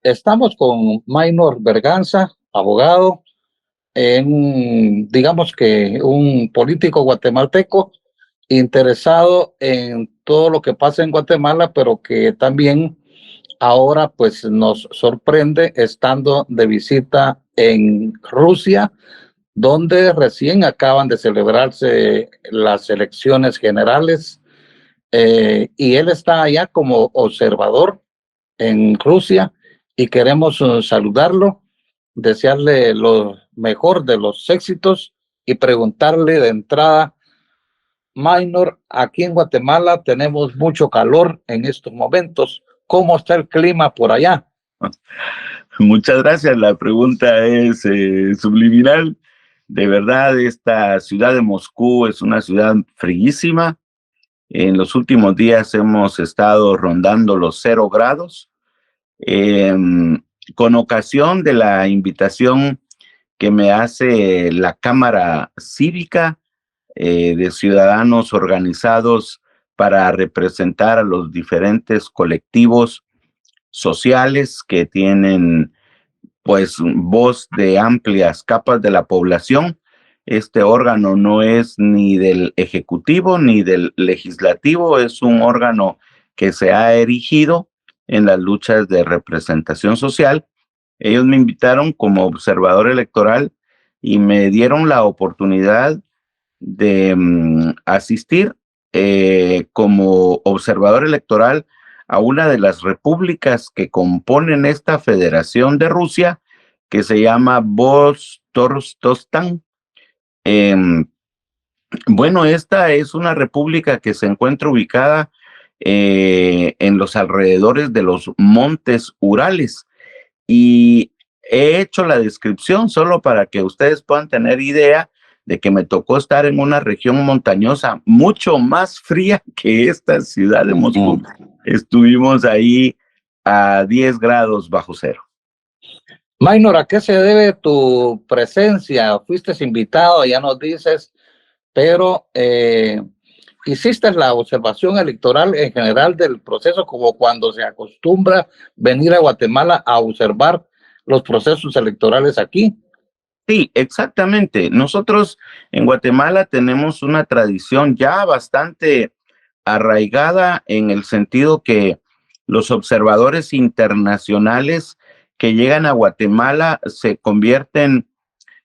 Estamos con Maynor Berganza, abogado, digamos que un político guatemalteco interesado en todo lo que pasa en Guatemala, pero que también ahora pues nos sorprende estando de visita en Rusia, donde recién acaban de celebrarse las elecciones generales, y él está allá como observador en Rusia y queremos saludarlo, desearle lo mejor de los éxitos y preguntarle de entrada, Maynor, aquí en Guatemala tenemos mucho calor en estos momentos. ¿Cómo está el clima por allá? Muchas gracias. La pregunta es subliminal. De verdad, esta ciudad de Moscú es una ciudad fríísima. En los últimos días hemos estado rondando los 0 grados. Con ocasión de la invitación que me hace la Cámara Cívica de ciudadanos organizados para representar a los diferentes colectivos sociales que tienen pues voz de amplias capas de la población. Este órgano no es ni del Ejecutivo ni del Legislativo, es un órgano que se ha erigido en las luchas de representación social. Ellos me invitaron como observador electoral y me dieron la oportunidad de asistir como observador electoral a una de las repúblicas que componen esta Federación de Rusia, que se llama Vostokstán. Bueno, esta es una república que se encuentra ubicada en los alrededores de los montes Urales, y he hecho la descripción solo para que ustedes puedan tener idea de que me tocó estar en una región montañosa mucho más fría que esta ciudad de Moscú. Estuvimos ahí a 10 grados bajo cero. Maynor, ¿a qué se debe tu presencia? Fuiste invitado, ya nos dices, pero hiciste la observación electoral en general del proceso, como cuando se acostumbra venir a Guatemala a observar los procesos electorales aquí. Sí, exactamente. Nosotros en Guatemala tenemos una tradición ya bastante arraigada en el sentido que los observadores internacionales que llegan a Guatemala se convierten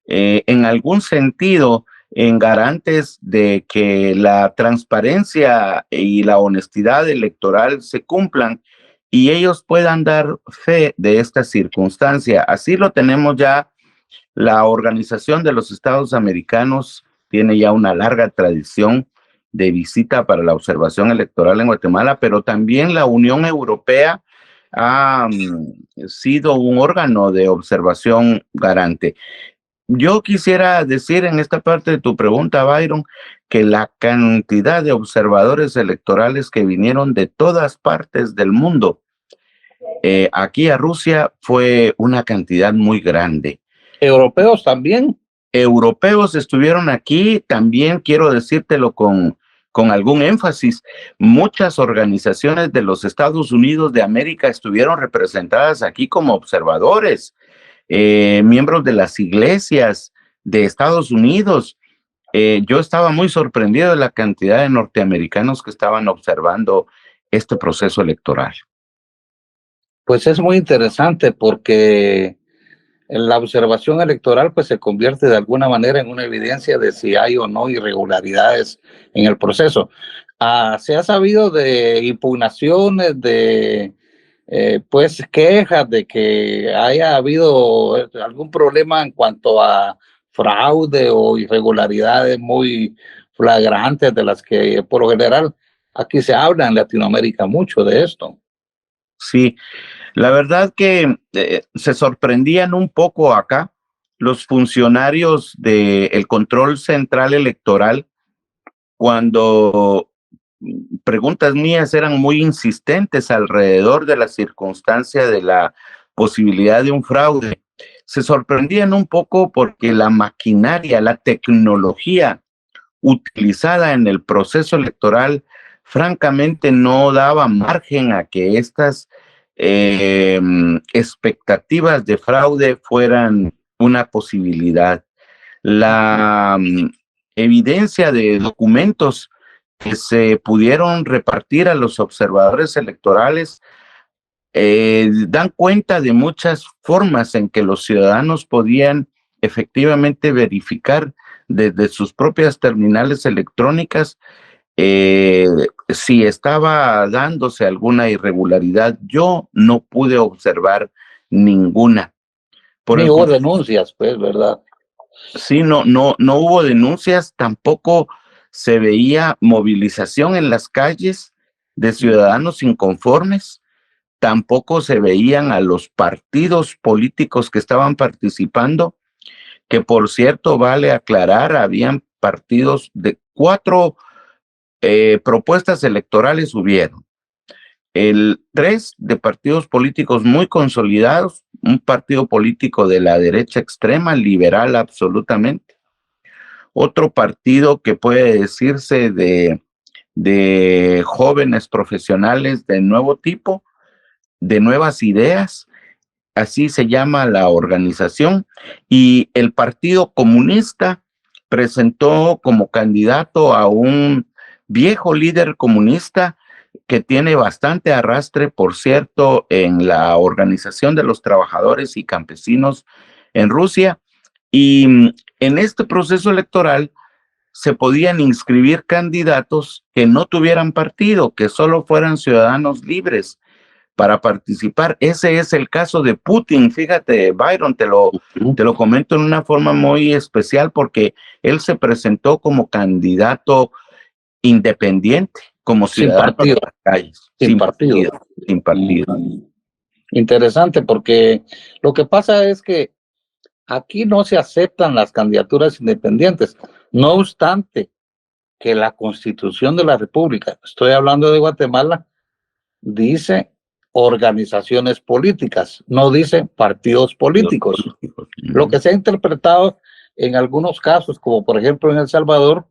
en algún sentido en garantes de que la transparencia y la honestidad electoral se cumplan y ellos puedan dar fe de esta circunstancia. Así lo tenemos ya. La Organización de los Estados Americanos tiene ya una larga tradición de visita para la observación electoral en Guatemala, pero también la Unión Europea ha sido un órgano de observación garante. Yo quisiera decir en esta parte de tu pregunta, Byron, que la cantidad de observadores electorales que vinieron de todas partes del mundo aquí a Rusia fue una cantidad muy grande. ¿Europeos también? Europeos estuvieron aquí, también quiero decírtelo con algún énfasis. Muchas organizaciones de los Estados Unidos de América estuvieron representadas aquí como observadores, miembros de las iglesias de Estados Unidos. Yo estaba muy sorprendido de la cantidad de norteamericanos que estaban observando este proceso electoral. Pues es muy interesante porque la observación electoral pues se convierte de alguna manera en una evidencia de si hay o no irregularidades en el proceso. Se ha sabido de impugnaciones, de pues quejas de que haya habido algún problema en cuanto a fraude o irregularidades muy flagrantes, de las que por lo general aquí se habla en Latinoamérica mucho de esto. Sí, la verdad que se sorprendían un poco acá los funcionarios del control central electoral cuando preguntas mías eran muy insistentes alrededor de la circunstancia de la posibilidad de un fraude. Se sorprendían un poco porque la maquinaria, la tecnología utilizada en el proceso electoral, francamente no daba margen a que estas expectativas de fraude fueran una posibilidad. La evidencia de documentos que se pudieron repartir a los observadores electorales dan cuenta de muchas formas en que los ciudadanos podían efectivamente verificar desde sus propias terminales electrónicas si estaba dándose alguna irregularidad. Yo no pude observar ninguna. Ni hubo denuncias, pues, ¿verdad? Sí, no hubo denuncias, tampoco se veía movilización en las calles de ciudadanos inconformes, tampoco se veían a los partidos políticos que estaban participando, que por cierto, vale aclarar, habían partidos de 4 propuestas electorales hubieron. 3 de partidos políticos muy consolidados, un partido político de la derecha extrema, liberal absolutamente, otro partido que puede decirse de jóvenes profesionales de nuevo tipo, de nuevas ideas, así se llama la organización, y el Partido Comunista presentó como candidato a un viejo líder comunista que tiene bastante arrastre, por cierto, en la Organización de los Trabajadores y Campesinos en Rusia, y en este proceso electoral se podían inscribir candidatos que no tuvieran partido, que solo fueran ciudadanos libres para participar. Ese es el caso de Putin. Fíjate, Byron, te lo comento en una forma muy especial porque él se presentó como candidato independiente, como ciudadano de las calles. Sin partido. Sin partido. Interesante, porque lo que pasa es que aquí no se aceptan las candidaturas independientes, no obstante que la Constitución de la República, estoy hablando de Guatemala, dice organizaciones políticas, no dice partidos políticos. Lo que se ha interpretado en algunos casos, como por ejemplo en El Salvador,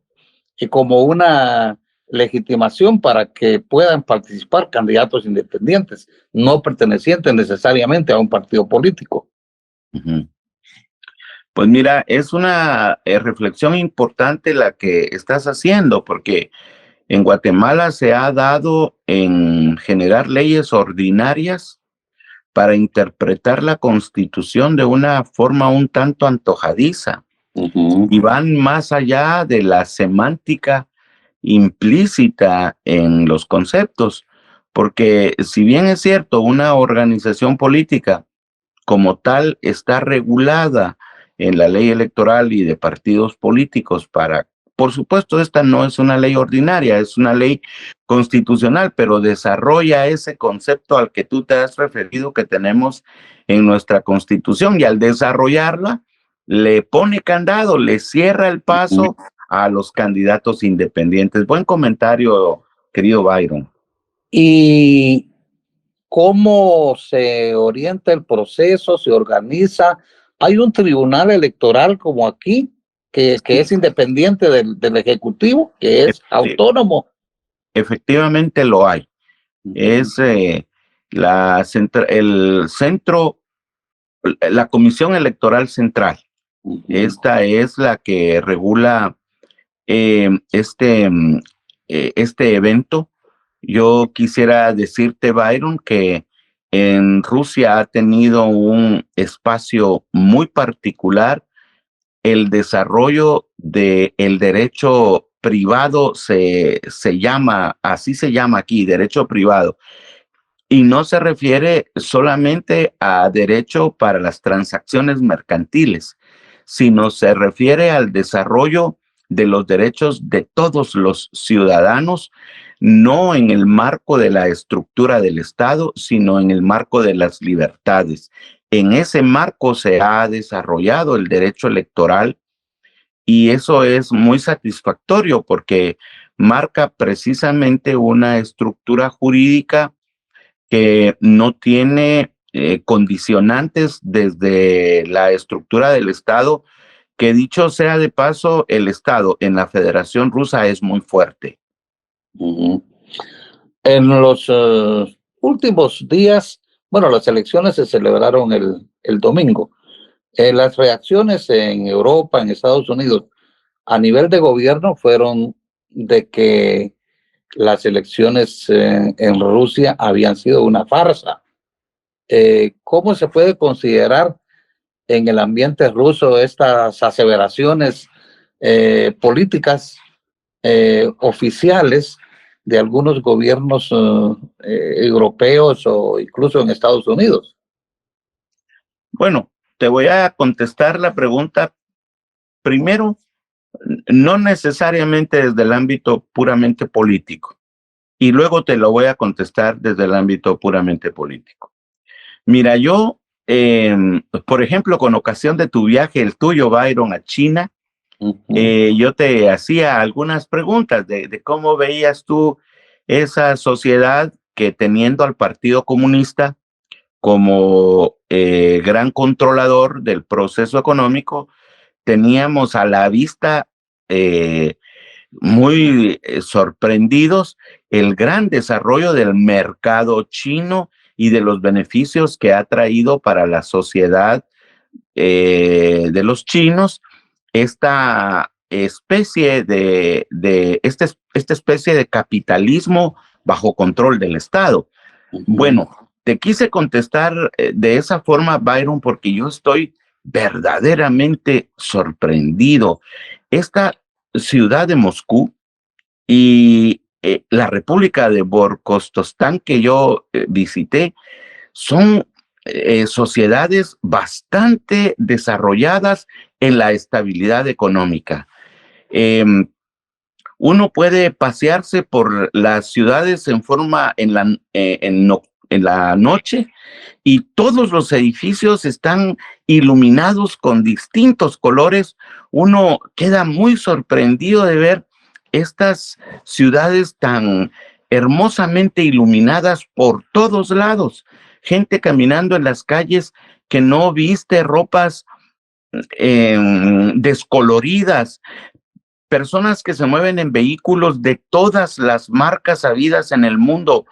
y como una legitimación para que puedan participar candidatos independientes, no pertenecientes necesariamente a un partido político. Pues mira, es una reflexión importante la que estás haciendo, porque en Guatemala se ha dado en generar leyes ordinarias para interpretar la Constitución de una forma un tanto antojadiza y van más allá de la semántica implícita en los conceptos, porque si bien es cierto, una organización política como tal está regulada en la ley electoral y de partidos políticos para, por supuesto, esta no es una ley ordinaria, es una ley constitucional, pero desarrolla ese concepto al que tú te has referido que tenemos en nuestra Constitución, y al desarrollarla le pone candado, le cierra el paso a los candidatos independientes. Buen comentario, querido Byron. ¿Y cómo se orienta el proceso, se organiza? ¿Hay un tribunal electoral como aquí, que es independiente del Ejecutivo, que es autónomo? Efectivamente lo hay. Es la Comisión Electoral Central. Esta es la que regula este evento. Yo quisiera decirte, Byron, que en Rusia ha tenido un espacio muy particular. El desarrollo del derecho privado se llama, así se llama aquí, derecho privado. Y no se refiere solamente a derecho para las transacciones mercantiles, sino se refiere al desarrollo de los derechos de todos los ciudadanos, no en el marco de la estructura del Estado, sino en el marco de las libertades. En ese marco se ha desarrollado el derecho electoral y eso es muy satisfactorio porque marca precisamente una estructura jurídica que no tiene condicionantes desde la estructura del Estado, que dicho sea de paso, el Estado en la Federación Rusa es muy fuerte. En los últimos días Bueno, las elecciones se celebraron el domingo. Las reacciones en Europa, en Estados Unidos, a nivel de gobierno fueron de que las elecciones en Rusia habían sido una farsa. ¿Cómo se puede considerar en el ambiente ruso estas aseveraciones políticas oficiales de algunos gobiernos europeos o incluso en Estados Unidos? Bueno, te voy a contestar la pregunta primero, no necesariamente desde el ámbito puramente político, y luego te lo voy a contestar desde el ámbito puramente político. Mira, yo, por ejemplo, con ocasión de tu viaje, el tuyo, Byron, a China, yo te hacía algunas preguntas de cómo veías tú esa sociedad que, teniendo al Partido Comunista como gran controlador del proceso económico, teníamos a la vista muy sorprendidos el gran desarrollo del mercado chino y de los beneficios que ha traído para la sociedad de los chinos esta especie esta especie de capitalismo bajo control del Estado. Bueno, te quise contestar de esa forma, Byron, porque yo estoy verdaderamente sorprendido. Esta ciudad de Moscú y la República de Vorkostostán que yo visité son sociedades bastante desarrolladas en la estabilidad económica. Uno puede pasearse por las ciudades en la noche y todos los edificios están iluminados con distintos colores. Uno queda muy sorprendido de ver estas ciudades tan hermosamente iluminadas por todos lados. Gente caminando en las calles que no viste ropas descoloridas, personas que se mueven en vehículos de todas las marcas habidas en el mundo.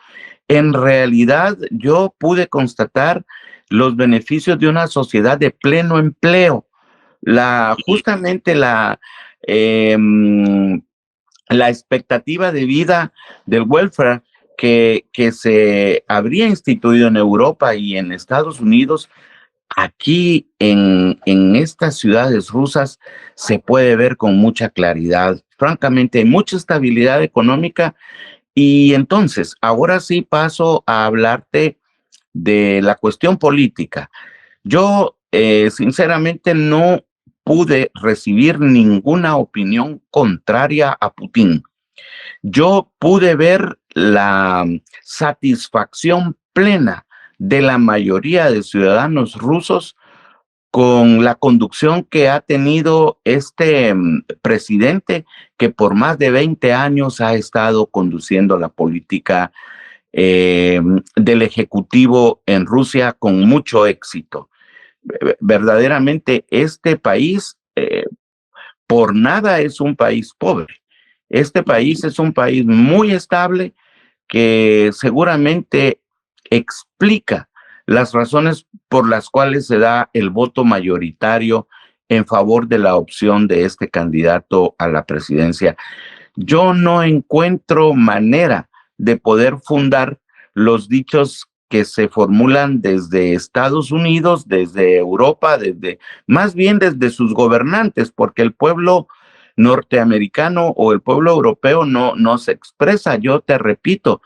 En realidad, yo pude constatar los beneficios de una sociedad de pleno empleo. Justamente la expectativa de vida del welfare que se habría instituido en Europa y en Estados Unidos, aquí en estas ciudades rusas se puede ver con mucha claridad. Francamente, hay mucha estabilidad económica. Y entonces, ahora sí paso a hablarte de la cuestión política. Yo, sinceramente, no pude recibir ninguna opinión contraria a Putin. Yo pude ver la satisfacción plena de la mayoría de ciudadanos rusos con la conducción que ha tenido este presidente, que por más de 20 años ha estado conduciendo la política del Ejecutivo en Rusia con mucho éxito. Verdaderamente este país por nada es un país pobre. Este país es un país muy estable que seguramente explica las razones por las cuales se da el voto mayoritario en favor de la opción de este candidato a la presidencia. Yo no encuentro manera de poder fundar los dichos que se formulan desde Estados Unidos, desde Europa, más bien desde sus gobernantes, porque el pueblo norteamericano o el pueblo europeo no se expresa. Yo te repito,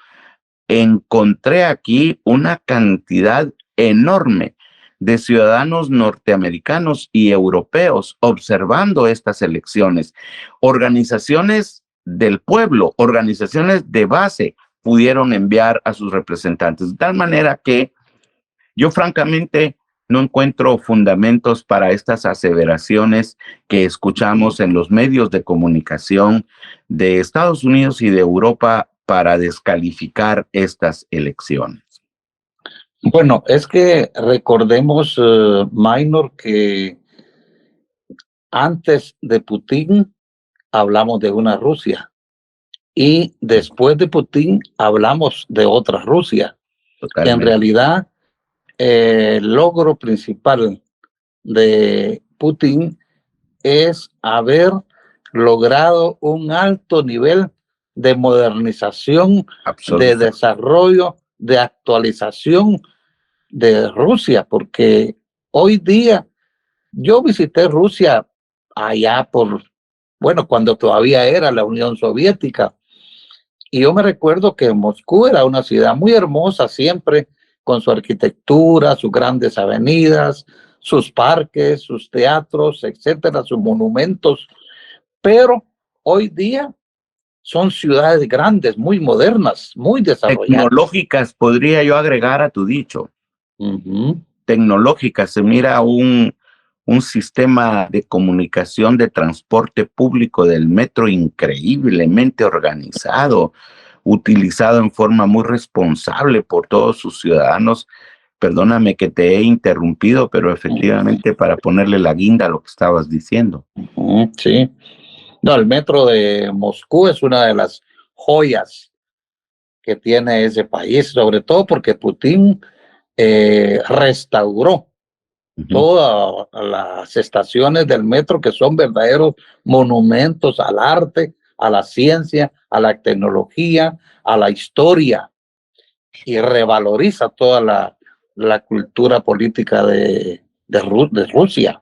encontré aquí una cantidad enorme de ciudadanos norteamericanos y europeos observando estas elecciones. Organizaciones del pueblo, organizaciones de base, pudieron enviar a sus representantes. De tal manera que yo francamente no encuentro fundamentos para estas aseveraciones que escuchamos en los medios de comunicación de Estados Unidos y de Europa para descalificar estas elecciones. Bueno, es que recordemos, Minor, que antes de Putin hablamos de una Rusia y después de Putin hablamos de otra Rusia. Totalmente. En realidad, el logro principal de Putin es haber logrado un alto nivel de modernización, de desarrollo, de actualización de Rusia, porque hoy día yo visité Rusia allá bueno, cuando todavía era la Unión Soviética, y yo me recuerdo que Moscú era una ciudad muy hermosa siempre, con su arquitectura, sus grandes avenidas, sus parques, sus teatros, etcétera, sus monumentos, pero hoy día son ciudades grandes, muy modernas, muy desarrolladas. Tecnológicas, podría yo agregar a tu dicho. Tecnológicas, se mira un sistema de comunicación de transporte público del metro increíblemente organizado, utilizado en forma muy responsable por todos sus ciudadanos. Perdóname que te he interrumpido, pero efectivamente para ponerle la guinda a lo que estabas diciendo. Sí. No, el metro de Moscú es una de las joyas que tiene ese país, sobre todo porque Putin restauró todas las estaciones del metro, que son verdaderos monumentos al arte, a la ciencia, a la tecnología, a la historia, y revaloriza toda la cultura política de Rusia.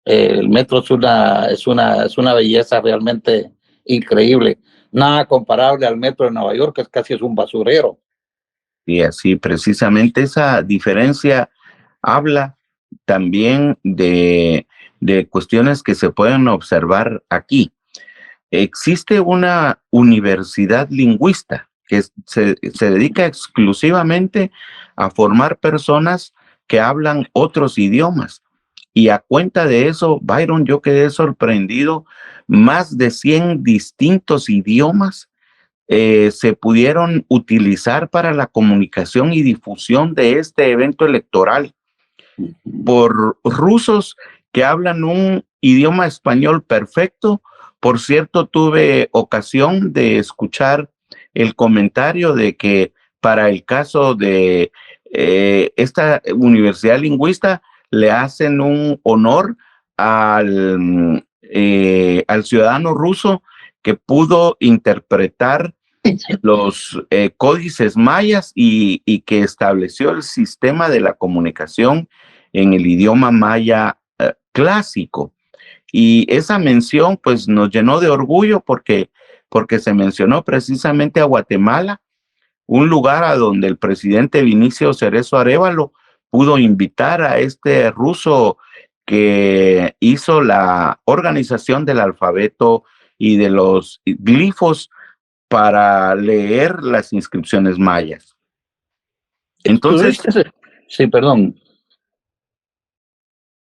El metro es una belleza realmente increíble. Nada comparable al metro de Nueva York, que casi es un basurero. Y así, precisamente esa diferencia habla también de cuestiones que se pueden observar aquí. Existe una universidad lingüista que se dedica exclusivamente a formar personas que hablan otros idiomas. Y a cuenta de eso, Byron, yo quedé sorprendido, más de 100 distintos idiomas se pudieron utilizar para la comunicación y difusión de este evento electoral por rusos que hablan un idioma español perfecto. Por cierto, tuve ocasión de escuchar el comentario de que para el caso de esta universidad lingüista le hacen un honor al ciudadano ruso que pudo interpretar los códices mayas y que estableció el sistema de la comunicación en el idioma maya clásico. Y esa mención pues nos llenó de orgullo porque se mencionó precisamente a Guatemala, un lugar a donde el presidente Vinicio Cerezo Arévalo pudo invitar a este ruso que hizo la organización del alfabeto y de los glifos para leer las inscripciones mayas. Entonces, sí, perdón.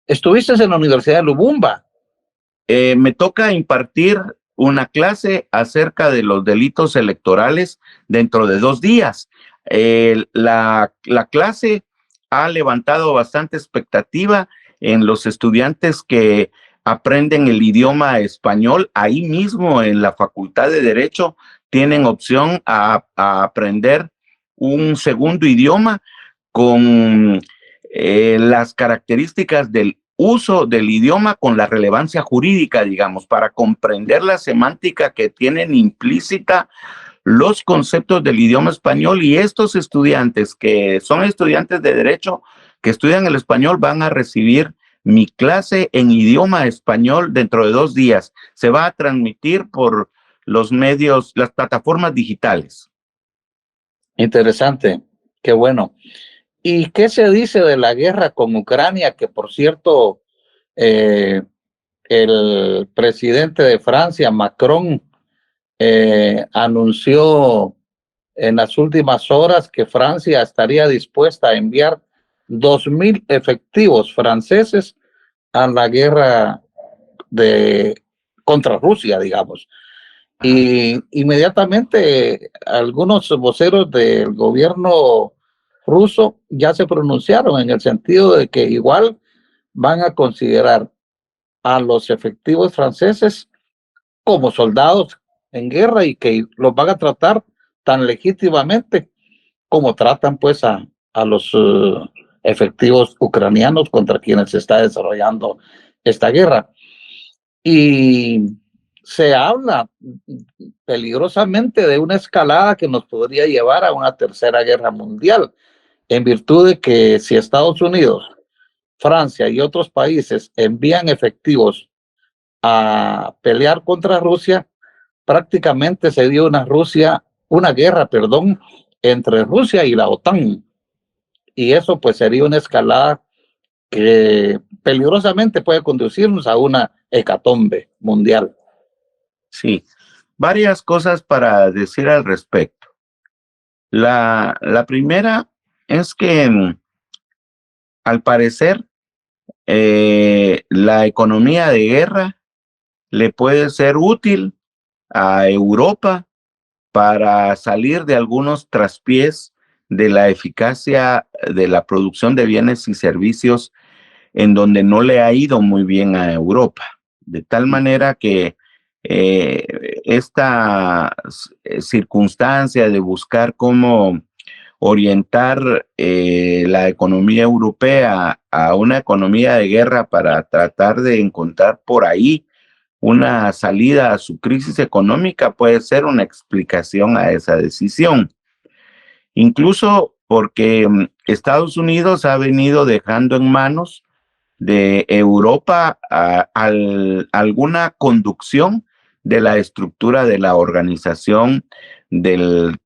Estuviste en la Universidad de Lubumba. Me toca impartir una clase acerca de los delitos electorales dentro de 2 días. La clase ha levantado bastante expectativa en los estudiantes que aprenden el idioma español. Ahí mismo en la Facultad de Derecho tienen opción a aprender un segundo idioma con las características del uso del idioma con la relevancia jurídica, digamos, para comprender la semántica que tienen implícita los conceptos del idioma español. Y estos estudiantes que son estudiantes de derecho, que estudian el español, van a recibir mi clase en idioma español dentro de 2 días. Se va a transmitir por los medios, las plataformas digitales. Interesante, qué bueno. ¿Y qué se dice de la guerra con Ucrania? Que por cierto, el presidente de Francia, Macron, anunció en las últimas horas que Francia estaría dispuesta a enviar 2.000 efectivos franceses a la guerra contra Rusia, digamos. Y inmediatamente algunos voceros del gobierno ruso ya se pronunciaron en el sentido de que igual van a considerar a los efectivos franceses como soldados en guerra y que los van a tratar tan legítimamente como tratan pues a a los efectivos ucranianos contra quienes se está desarrollando esta guerra. Y se habla peligrosamente de una escalada que nos podría llevar a una tercera guerra mundial, en virtud de que si Estados Unidos, Francia y otros países envían efectivos a pelear contra Rusia, prácticamente se dio una guerra, perdón, entre Rusia y la OTAN. Y eso pues sería una escalada que peligrosamente puede conducirnos a una hecatombe mundial. Sí, varias cosas para decir al respecto. La primera es que al parecer la economía de guerra le puede ser útil a Europa para salir de algunos traspiés de la eficacia de la producción de bienes y servicios en donde no le ha ido muy bien a Europa. De tal manera que esta circunstancia de buscar cómo orientar la economía europea a una economía de guerra para tratar de encontrar por ahí una salida a su crisis económica puede ser una explicación a esa decisión. Incluso porque Estados Unidos ha venido dejando en manos de Europa alguna conducción de la estructura de la organización del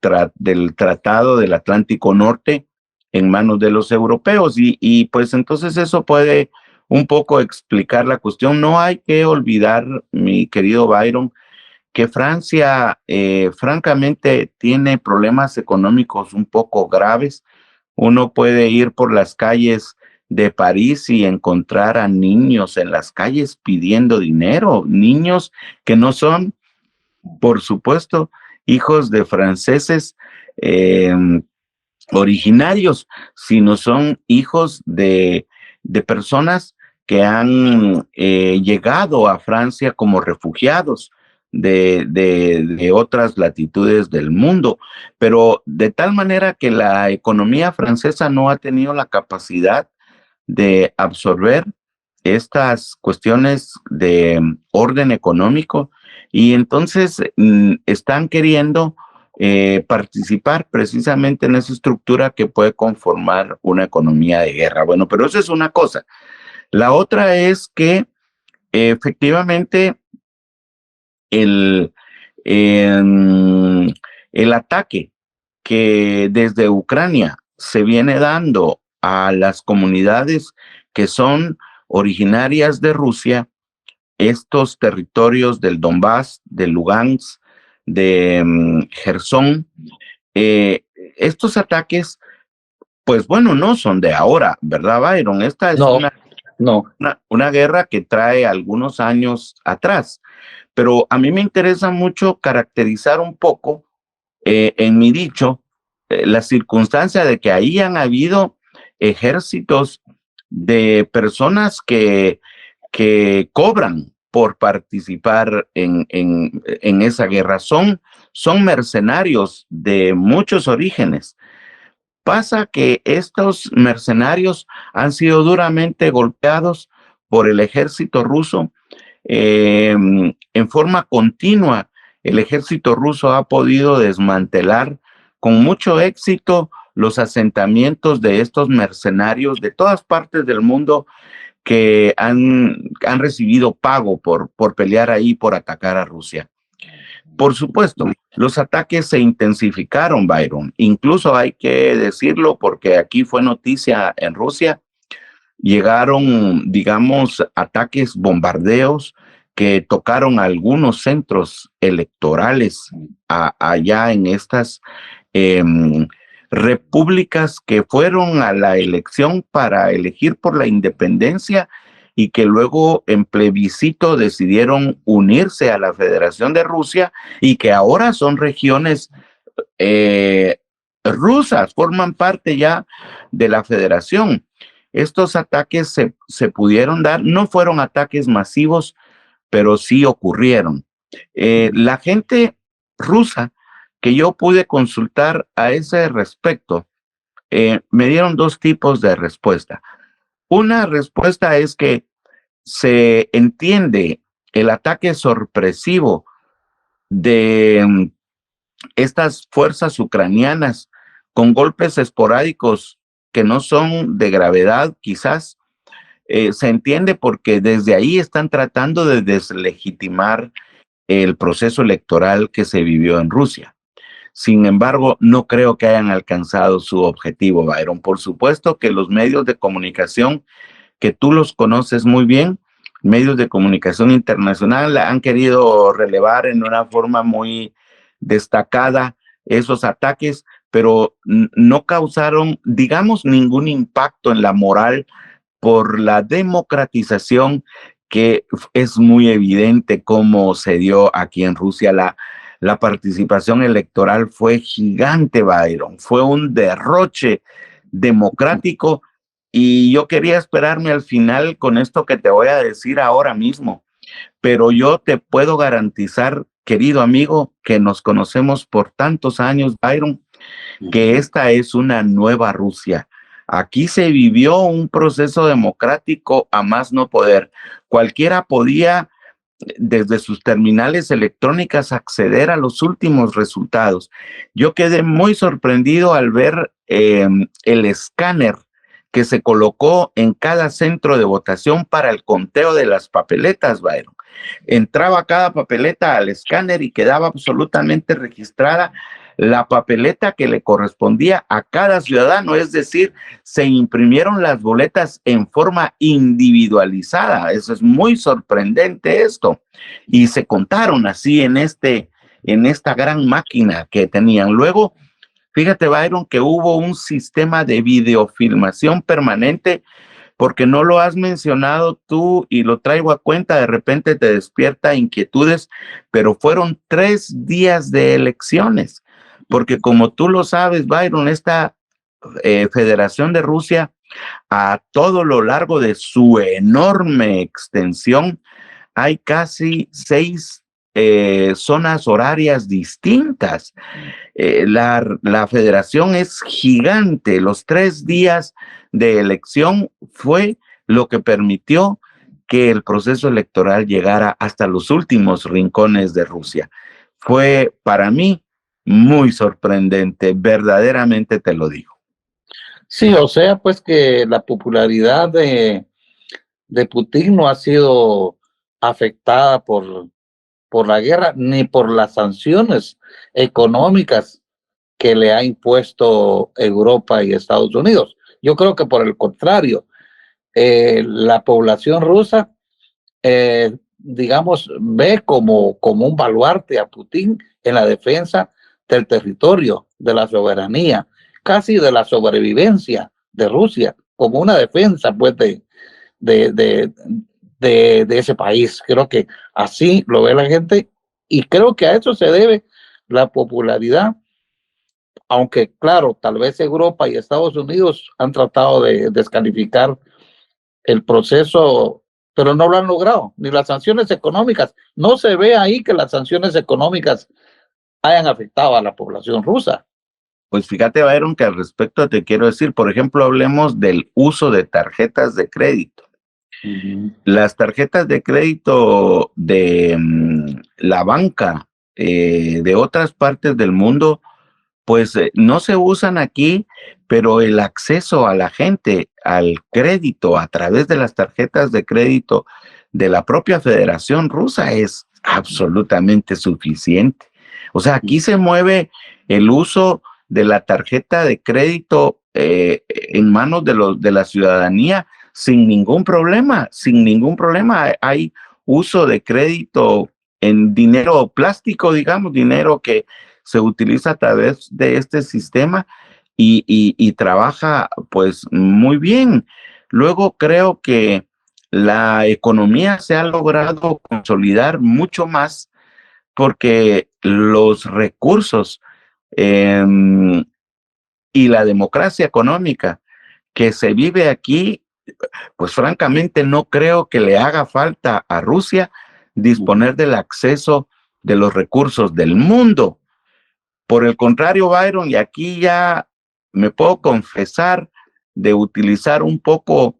Tratado del Atlántico Norte en manos de los europeos y pues entonces eso puede un poco explicar la cuestión. No hay que olvidar, mi querido Byron, que Francia francamente tiene problemas económicos un poco graves. Uno puede ir por las calles de París y encontrar a niños en las calles pidiendo dinero, niños que no son, por supuesto, hijos de franceses originarios, sino son hijos de personas que han llegado a Francia como refugiados de otras latitudes del mundo, pero de tal manera que la economía francesa no ha tenido la capacidad de absorber estas cuestiones de orden económico y entonces están queriendo participar precisamente en esa estructura que puede conformar una economía de guerra. Bueno, pero eso es una cosa. La otra es que efectivamente el, el ataque que desde Ucrania se viene dando a las comunidades que son originarias de Rusia, estos territorios del Donbass, de Lugansk, de Gerson, estos ataques, pues bueno, no son de ahora, ¿verdad, Byron? Esta es una guerra que trae algunos años atrás, pero a mí me interesa mucho caracterizar un poco en mi dicho la circunstancia de que ahí han habido ejércitos de personas que cobran por participar en esa guerra. Son mercenarios de muchos orígenes. Pasa que estos mercenarios han sido duramente golpeados por el ejército ruso en forma continua. El ejército ruso ha podido desmantelar con mucho éxito los asentamientos de estos mercenarios de todas partes del mundo que han recibido pago por pelear ahí, por atacar a Rusia. Por supuesto, los ataques se intensificaron, Byron. Incluso hay que decirlo porque aquí fue noticia en Rusia. Llegaron, digamos, ataques, bombardeos que tocaron algunos centros electorales allá en estas repúblicas que fueron a la elección para elegir por la independencia y que luego en plebiscito decidieron unirse a la Federación de Rusia y que ahora son regiones rusas, forman parte ya de la Federación. Estos ataques se pudieron dar, no fueron ataques masivos, pero sí ocurrieron. La gente rusa que yo pude consultar a ese respecto, me dieron dos tipos de respuesta. Una respuesta es que se entiende el ataque sorpresivo de estas fuerzas ucranianas con golpes esporádicos que no son de gravedad, quizás. Se entiende porque desde ahí están tratando de deslegitimar el proceso electoral que se vivió en Rusia. Sin embargo, no creo que hayan alcanzado su objetivo, Byron. Por supuesto que los medios de comunicación, que tú los conoces muy bien, medios de comunicación internacional, han querido relevar en una forma muy destacada esos ataques, pero no causaron, digamos, ningún impacto en la moral por la democratización que es muy evidente cómo se dio aquí en Rusia. La participación electoral fue gigante, Byron. Fue un derroche democrático y yo quería esperarme al final con esto que te voy a decir ahora mismo. Pero yo te puedo garantizar, querido amigo, que nos conocemos por tantos años, Byron, que esta es una nueva Rusia. Aquí se vivió un proceso democrático a más no poder. Cualquiera podía, desde sus terminales electrónicas, acceder a los últimos resultados. Yo quedé muy sorprendido al ver el escáner que se colocó en cada centro de votación para el conteo de las papeletas, Byron. Entraba cada papeleta al escáner y quedaba absolutamente registrada la papeleta que le correspondía a cada ciudadano, es decir, se imprimieron las boletas en forma individualizada. Eso es muy sorprendente esto. Y se contaron así en esta gran máquina que tenían. Luego, fíjate, Byron, que hubo un sistema de videofilmación permanente, porque no lo has mencionado tú y lo traigo a cuenta, de repente te despierta inquietudes, pero fueron 3 días de elecciones, porque como tú lo sabes, Byron, esta Federación de Rusia, a todo lo largo de su enorme extensión, hay casi 6 zonas horarias distintas. La federación es gigante. Los 3 días de elección fue lo que permitió que el proceso electoral llegara hasta los últimos rincones de Rusia. Fue para mí muy sorprendente, verdaderamente te lo digo. Sí, o sea, pues que la popularidad de Putin no ha sido afectada por la guerra ni por las sanciones económicas que le ha impuesto Europa y Estados Unidos. Yo creo que por el contrario, la población rusa, digamos, ve como un baluarte a Putin en la defensa del territorio, de la soberanía, casi de la sobrevivencia de Rusia, como una defensa, pues, de, de ese país. Creo que así lo ve la gente y creo que a eso se debe la popularidad, aunque claro, tal vez Europa y Estados Unidos han tratado de descalificar el proceso, pero no lo han logrado, ni las sanciones económicas. No se ve ahí que las sanciones económicas hayan afectado a la población rusa. Pues fíjate, Byron, que al respecto te quiero decir, por ejemplo, hablemos del uso de tarjetas de crédito. Las tarjetas de crédito de la banca de otras partes del mundo, pues no se usan aquí, pero el acceso a la gente al crédito a través de las tarjetas de crédito de la propia Federación Rusa es absolutamente suficiente. O sea, aquí se mueve el uso de la tarjeta de crédito en manos de la ciudadanía sin ningún problema, sin ningún problema. Hay uso de crédito en dinero plástico, digamos, dinero que se utiliza a través de este sistema y trabaja pues muy bien. Luego creo que la economía se ha logrado consolidar mucho más porque los recursos y la democracia económica que se vive aquí, pues francamente no creo que le haga falta a Rusia disponer del acceso de los recursos del mundo. Por el contrario, Byron, y aquí ya me puedo confesar de utilizar un poco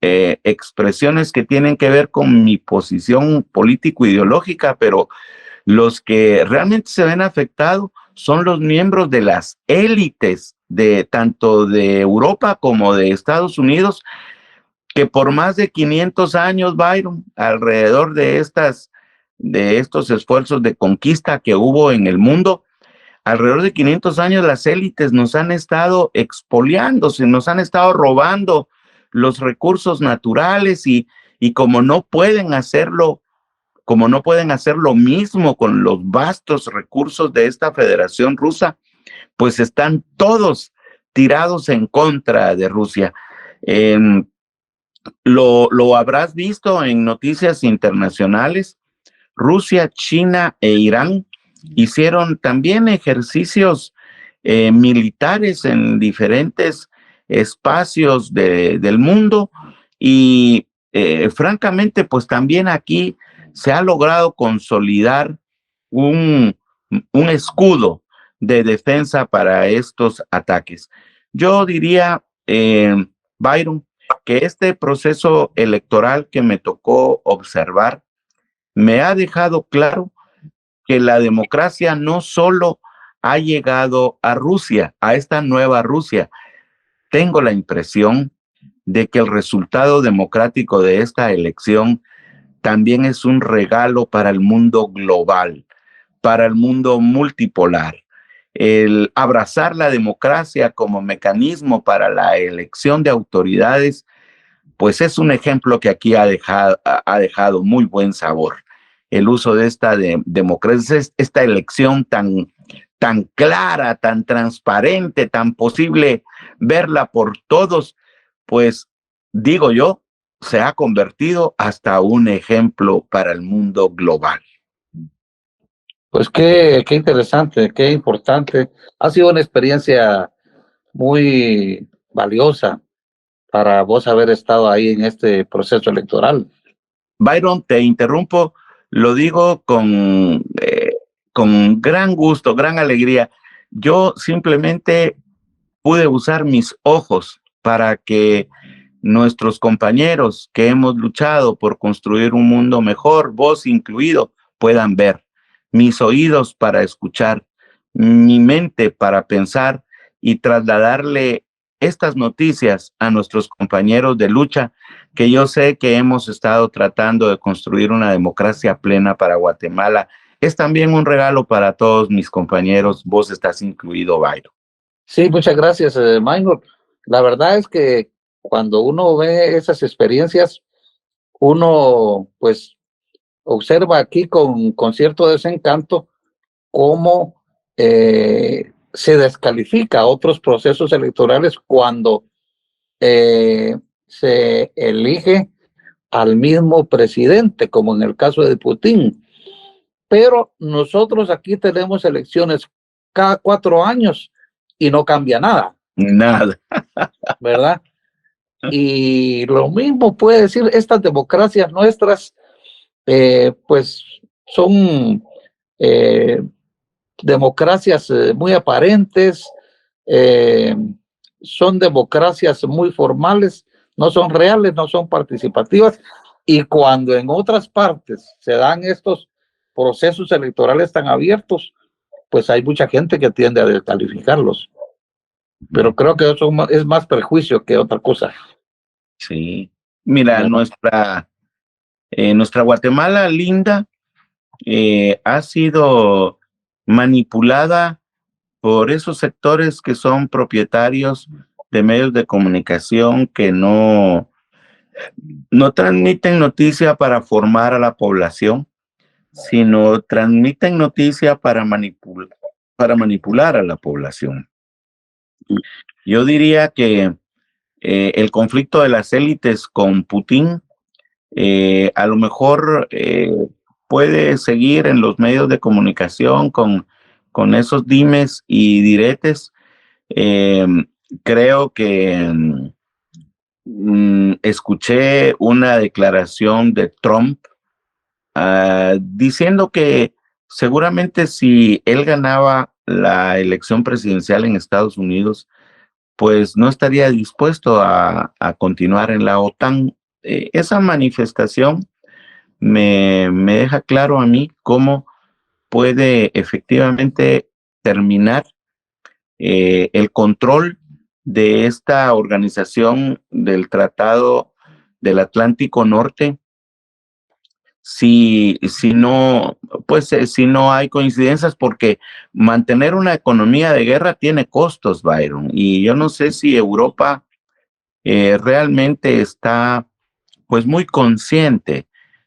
expresiones que tienen que ver con mi posición político-ideológica, pero los que realmente se ven afectados son los miembros de las élites de tanto de Europa como de Estados Unidos, que por más de 500 años, Byron, alrededor de estos esfuerzos de conquista que hubo en el mundo, alrededor de 500 años las élites nos han estado expoliándose, nos han estado robando los recursos naturales y como no pueden hacer lo mismo con los vastos recursos de esta Federación Rusa, pues están todos tirados en contra de Rusia. Lo habrás visto en noticias internacionales. Rusia, China e Irán hicieron también ejercicios militares en diferentes espacios del mundo y francamente, pues también aquí se ha logrado consolidar un escudo de defensa para estos ataques. Yo diría, Byron, que este proceso electoral que me tocó observar me ha dejado claro que la democracia no solo ha llegado a Rusia, a esta nueva Rusia. Tengo la impresión de que el resultado democrático de esta elección también es un regalo para el mundo global, para el mundo multipolar. El abrazar la democracia como mecanismo para la elección de autoridades, pues es un ejemplo que aquí ha dejado muy buen sabor. El uso de esta democracia, esta elección tan clara, tan transparente, tan posible verla por todos, pues digo yo, se ha convertido hasta un ejemplo para el mundo global. Pues qué interesante, qué importante. Ha sido una experiencia muy valiosa para vos haber estado ahí en este proceso electoral. Byron, te interrumpo, lo digo con gran gusto, gran alegría. Yo simplemente pude usar mis ojos para que nuestros compañeros que hemos luchado por construir un mundo mejor, vos incluido, puedan ver, mis oídos para escuchar, mi mente para pensar y trasladarle estas noticias a nuestros compañeros de lucha, que yo sé que hemos estado tratando de construir una democracia plena para Guatemala. Es también un regalo para todos mis compañeros, vos estás incluido, Byron. Sí, muchas gracias, Minor. La verdad es que cuando uno ve esas experiencias, uno pues observa aquí con cierto desencanto cómo se descalifica otros procesos electorales cuando se elige al mismo presidente, como en el caso de Putin. Pero nosotros aquí tenemos elecciones cada 4 años y no cambia nada. Nada. ¿Verdad? Y lo mismo puede decir estas democracias nuestras, pues son democracias muy aparentes, son democracias muy formales, no son reales, no son participativas, y cuando en otras partes se dan estos procesos electorales tan abiertos, pues hay mucha gente que tiende a descalificarlos. Pero creo que eso es más perjuicio que otra cosa. Sí. Mira, nuestra Guatemala linda ha sido manipulada por esos sectores que son propietarios de medios de comunicación que no transmiten noticia para formar a la población, sino transmiten noticia para manipular a la población. Yo diría que el conflicto de las élites con Putin a lo mejor puede seguir en los medios de comunicación con esos dimes y diretes. Creo que escuché una declaración de Trump diciendo que seguramente si él ganaba la elección presidencial en Estados Unidos, pues no estaría dispuesto a continuar en la OTAN. Esa manifestación me deja claro a mí cómo puede efectivamente terminar el control de esta organización del Tratado del Atlántico Norte, si no, pues si no hay coincidencias, porque mantener una economía de guerra tiene costos, Byron, y yo no sé si Europa realmente está pues muy consciente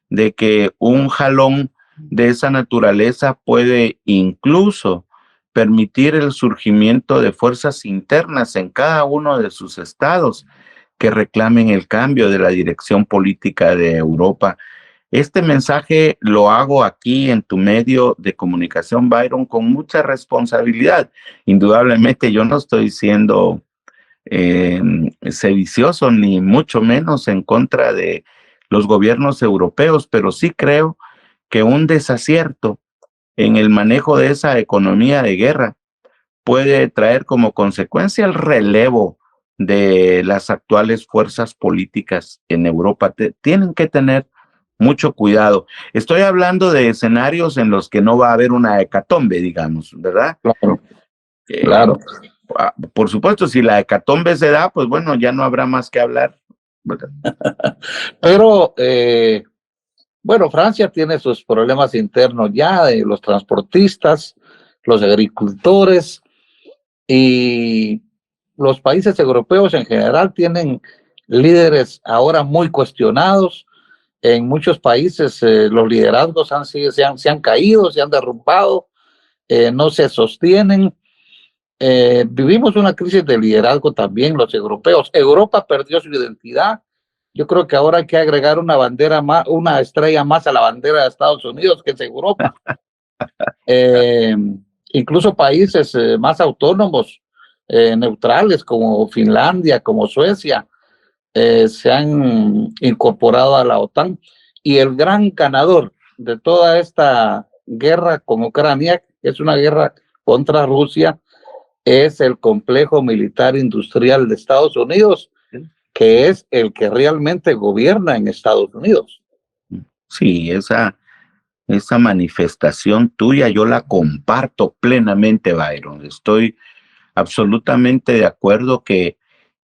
de que un jalón de esa naturaleza puede incluso permitir el surgimiento de fuerzas internas en cada uno de sus estados que reclamen el cambio de la dirección política de Europa. Este mensaje lo hago aquí en tu medio de comunicación, Byron, con mucha responsabilidad. Indudablemente yo no estoy siendo sedicioso, ni mucho menos en contra de los gobiernos europeos, pero sí creo que un desacierto en el manejo de esa economía de guerra puede traer como consecuencia el relevo de las actuales fuerzas políticas en Europa. Tienen que tener mucho cuidado. Estoy hablando de escenarios en los que no va a haber una hecatombe, digamos, ¿verdad? Claro, Eh, claro. por supuesto, si la hecatombe se da, pues bueno, ya no habrá más que hablar, ¿verdad? Pero, bueno, Francia tiene sus problemas internos ya de los transportistas, los agricultores y los países europeos en general tienen líderes ahora muy cuestionados. En muchos países los liderazgos se han caído, se han derrumbado, no se sostienen. Vivimos una crisis de liderazgo también los europeos. Europa perdió su identidad. Yo creo que ahora hay que agregar una bandera más, una estrella más a la bandera de Estados Unidos, que es Europa. Eh, Incluso países más autónomos, neutrales, como Finlandia, como Suecia, se han incorporado a la OTAN. Y el gran ganador de toda esta guerra con Ucrania, que es una guerra contra Rusia, es el complejo militar industrial de Estados Unidos, que es el que realmente gobierna en Estados Unidos. Sí, esa manifestación tuya yo la comparto plenamente, Byron. Estoy absolutamente de acuerdo que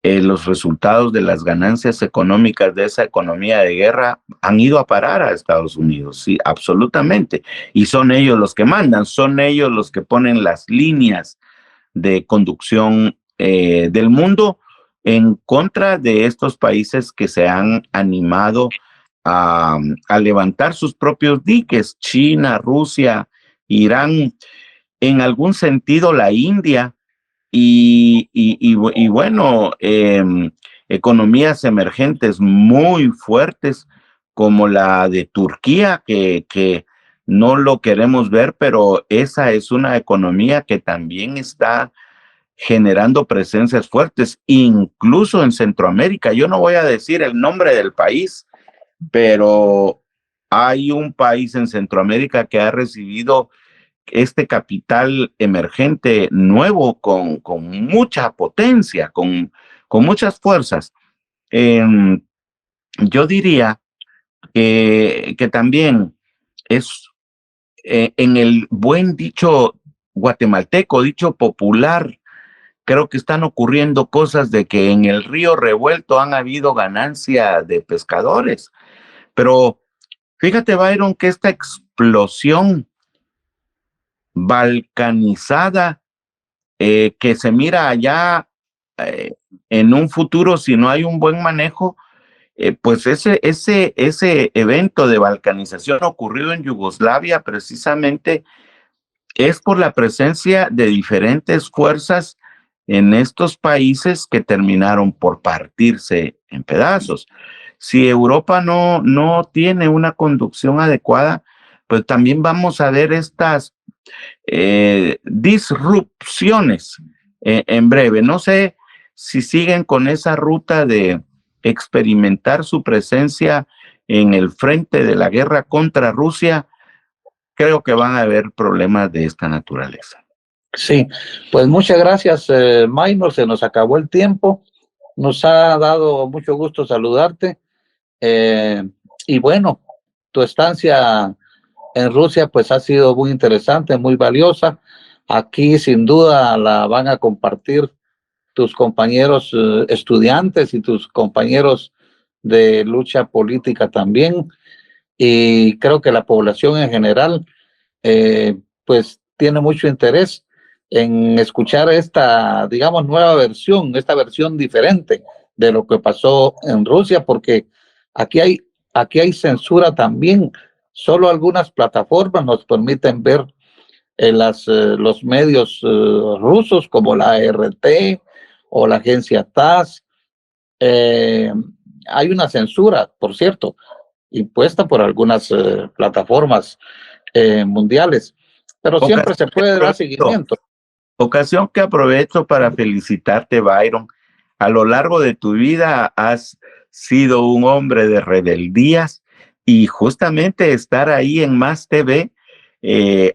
los resultados de las ganancias económicas de esa economía de guerra han ido a parar a Estados Unidos, sí, absolutamente. Y son ellos los que mandan, son ellos los que ponen las líneas de conducción del mundo en contra de estos países que se han animado a levantar sus propios diques, China, Rusia, Irán, en algún sentido la India y bueno, economías emergentes muy fuertes como la de Turquía, que no lo queremos ver, pero esa es una economía que también está generando presencias fuertes, incluso en Centroamérica. Yo no voy a decir el nombre del país, pero hay un país en Centroamérica que ha recibido este capital emergente nuevo con mucha potencia, con muchas fuerzas. Yo diría que también es en el buen dicho guatemalteco, dicho popular, creo que están ocurriendo cosas de que en el río revuelto han habido ganancia de pescadores. Pero fíjate, Byron, que esta explosión balcanizada que se mira allá en un futuro, si no hay un buen manejo, pues ese evento de balcanización ocurrido en Yugoslavia precisamente es por la presencia de diferentes fuerzas en estos países que terminaron por partirse en pedazos. Si Europa no tiene una conducción adecuada, pues también vamos a ver estas disrupciones en breve. No sé si siguen con esa ruta de experimentar su presencia en el frente de la guerra contra Rusia. Creo que van a haber problemas de esta naturaleza. Sí, pues muchas gracias, Maynor. Se nos acabó el tiempo. Nos ha dado mucho gusto saludarte. Y bueno, tu estancia en Rusia pues ha sido muy interesante, muy valiosa. Aquí sin duda la van a compartir tus compañeros estudiantes y tus compañeros de lucha política también. Y creo que la población en general pues tiene mucho interés en escuchar esta, digamos, nueva versión, esta versión diferente de lo que pasó en Rusia, porque aquí hay censura también. Solo algunas plataformas nos permiten ver los medios rusos como la RT o la agencia TASS. Eh, Hay una censura, por cierto, impuesta por algunas plataformas mundiales, pero siempre se puede dar seguimiento. Ocasión que aprovecho para felicitarte, Byron. A lo largo de tu vida has sido un hombre de rebeldías y justamente estar ahí en Más TV,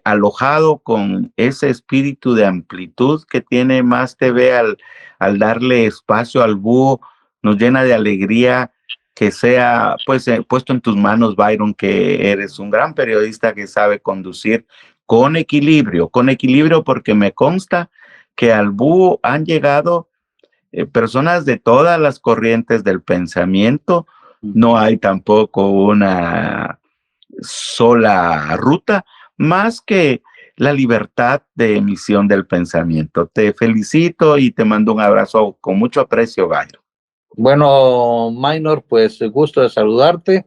alojado con ese espíritu de amplitud que tiene Más TV al darle espacio al búho, nos llena de alegría que sea pues puesto en tus manos, Byron, que eres un gran periodista que sabe conducir con equilibrio porque me consta que al búho han llegado personas de todas las corrientes del pensamiento. No hay tampoco una sola ruta, más que la libertad de emisión del pensamiento. Te felicito y te mando un abrazo con mucho aprecio, Byron. Bueno, Maynor, pues gusto de saludarte,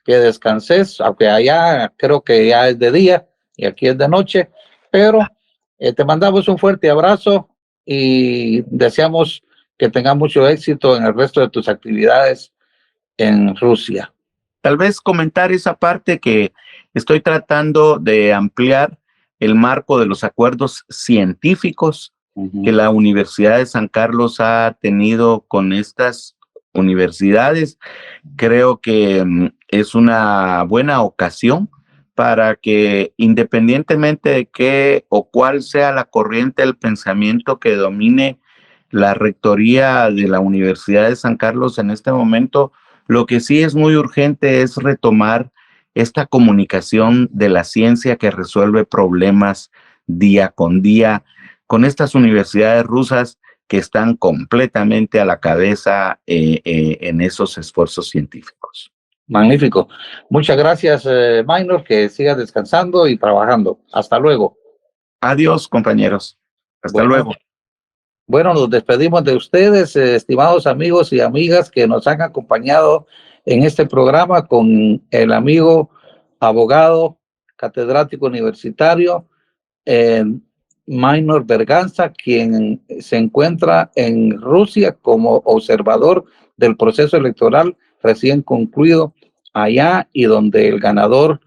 que descanses, aunque allá creo que ya es de día y aquí es de noche, pero te mandamos un fuerte abrazo y deseamos que tengas mucho éxito en el resto de tus actividades en Rusia. Tal vez comentar esa parte que estoy tratando de ampliar el marco de los acuerdos científicos que la Universidad de San Carlos ha tenido con estas universidades. Creo que es una buena ocasión para que, independientemente de qué o cuál sea la corriente del pensamiento que domine la rectoría de la Universidad de San Carlos en este momento, lo que sí es muy urgente es retomar esta comunicación de la ciencia que resuelve problemas día con día con estas universidades rusas que están completamente a la cabeza en esos esfuerzos científicos. Magnífico. Muchas gracias, Maynor, que sigas descansando y trabajando. Hasta luego. Adiós, compañeros. Hasta luego. Bueno, nos despedimos de ustedes, estimados amigos y amigas que nos han acompañado en este programa con el amigo abogado, catedrático universitario, Maynor Berganza, quien se encuentra en Rusia como observador del proceso electoral recién concluido allá y donde el ganador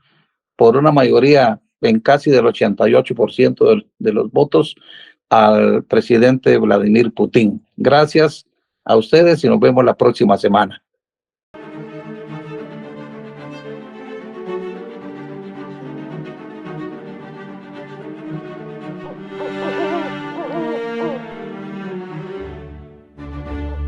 por una mayoría en casi del 88% de los votos al presidente Vladimir Putin. Gracias a ustedes y nos vemos la próxima semana.